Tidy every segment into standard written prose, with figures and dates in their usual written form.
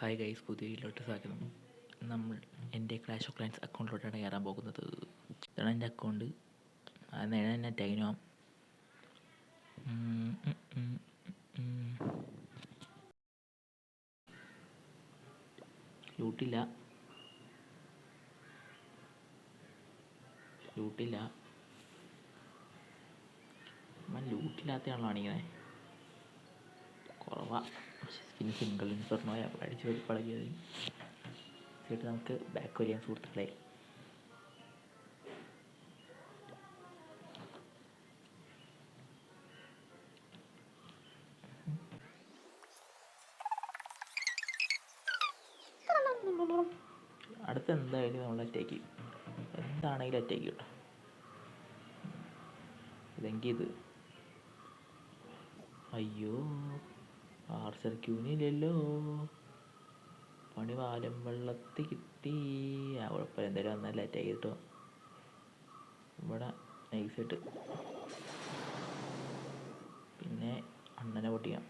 Hi guys, പുതിയ വീഡിയോയിലോട്ട് സ്വാഗതം. നമ്മൾ എൻ്റെ ക്ലാഷ് ഓഫ് ക്ലാൻസ് അക്കൗണ്ടിലോട്ടാണ് കയറാൻ പോകുന്നത്. ഇതാണ് എൻ്റെ അക്കൗണ്ട്. നേരെ തന്നെ ടൈനാം. ലൂട്ടില്ല. ലൂട്ടില്ലാത്തയാണല്ലോ കാണിക്കുന്നത്. കുറവാ. പിന്നെ സിംഗിൾ ഇൻഫർണോ അടിച്ച് പഴകിയത് ചേട്ട് നമുക്ക് ബാക്ക് വരികയാണ് സുഹൃത്തുക്കളെ. അടുത്ത് എന്തായാലും നമ്മൾ അറ്റാക്ക് ചെയ്യും. എന്താണെങ്കിലും അറ്റാക്ക് ചെയ്യും. ഇതെങ്കിൽ ഇത് അയ്യോ ആർച്ചർ ക്യൂനില്ലല്ലോ. പണി വാലം വെള്ളത്തിൽ കിട്ടി. കുഴപ്പമില്ല, എന്തായാലും വന്നല്ല അറ്റാക്ക് ചെയ്തിട്ടോ. ഇവിടെ നൈസായിട്ട് പിന്നെ അണ്ണനെ പൊട്ടിക്കാം.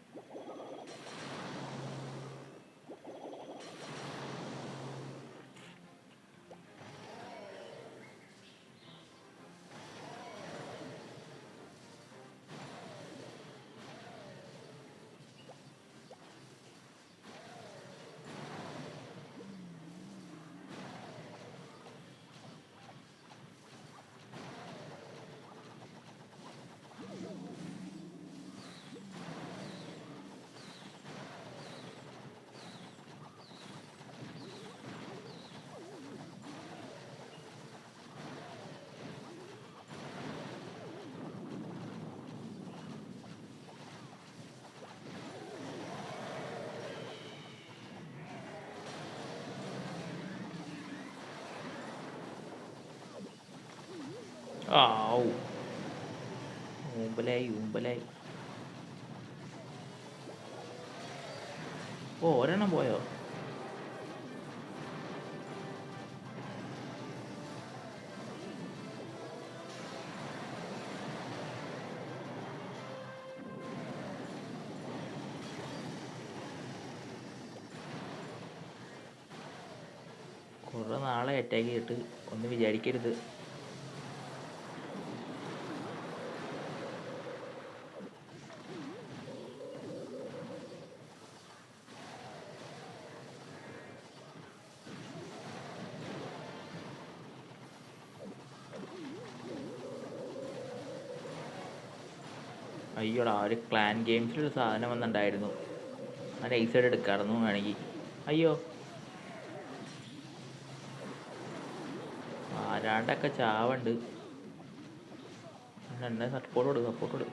ഊമ്പലായി. ഒരെണ്ണം പോയോ? കുറേ നാളെ അറ്റാക്ക് ചെയ്തിട്ട് ഒന്നും വിചാരിക്കരുത്. അയ്യോടാ, ഒരു ക്ലാൻ ഗെയിംസിലൊരു സാധനം വന്നിട്ടുണ്ടായിരുന്നു. ആ നൈസായിട്ട് എടുക്കാമായിരുന്നു വേണമെങ്കിൽ. അയ്യോ, ആരാണ്ടൊക്കെ ചാവുണ്ട്. എന്നെ സപ്പോർട്ട് കൊടു.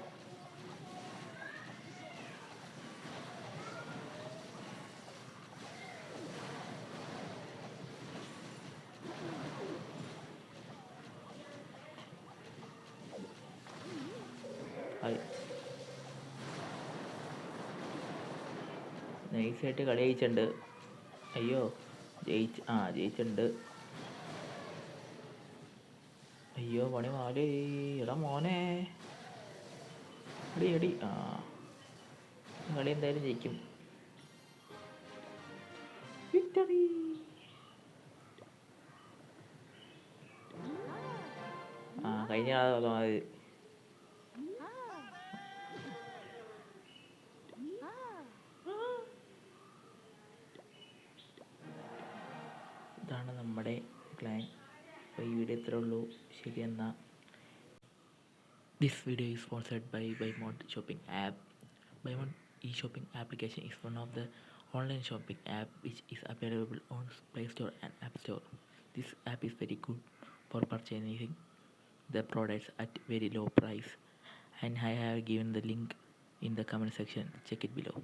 നൈസായിട്ട് കളി ജയിച്ചിട്ടുണ്ട്. അയ്യോ ജയിച്ചിട്ടുണ്ട്. അയ്യോ പണി മാലേ. എടാ മോനെ, എടി കളി എന്തായാലും ജയിക്കും. വിക്ടറി. കഴിഞ്ഞ മതി. ഇതാണ് നമ്മുടെ ക്ലാൻ. അപ്പോൾ ഈ വീഡിയോ ഇത്രേ ഉള്ളൂ. ശരി എന്നാൽ. This video is sponsored by Buymode shopping app. Buymode e-shopping application is one of the online shopping app which is available on Play Store and App Store. This app is very good for purchasing the products at very low price, and I have given the link in the comment section. Check it below.